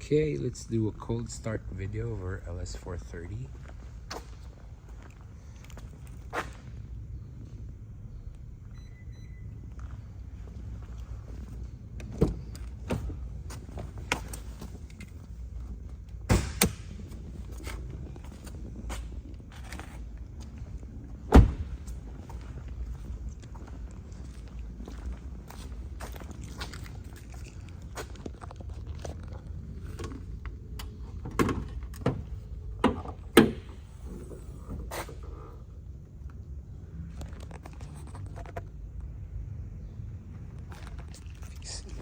Okay, let's do a cold start video of our LS430.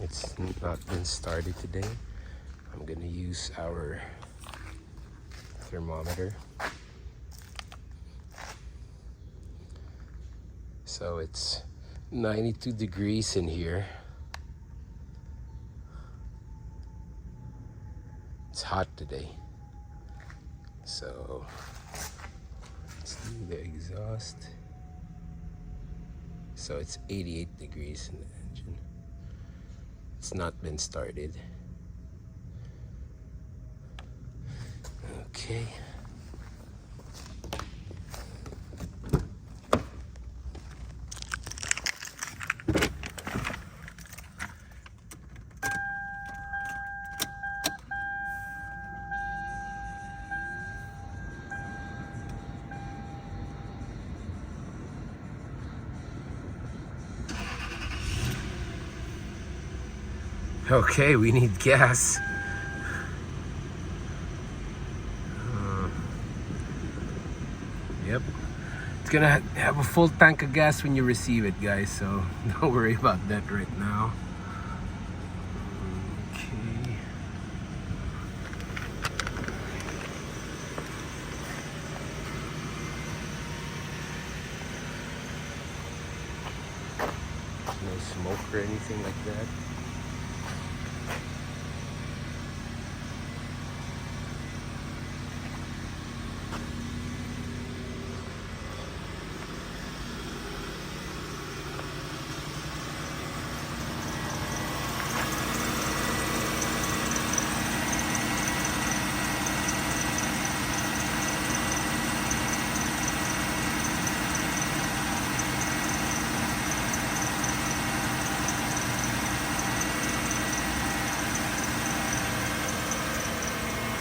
It's not been started today. I'm gonna use our thermometer. So it's 92 degrees in here. It's hot today. So let's do the exhaust. So it's 88 degrees in the engine. It's not been started. Okay. Okay, we need gas. Yep. It's gonna have a full tank of gas when you receive it, guys, so don't worry about that right now. Okay. No smoke or anything like that.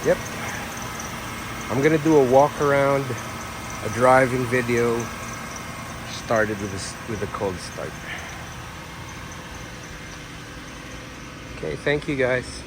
Yep. I'm gonna do a walk around, a driving video. Started with a cold start. Okay, thank you guys.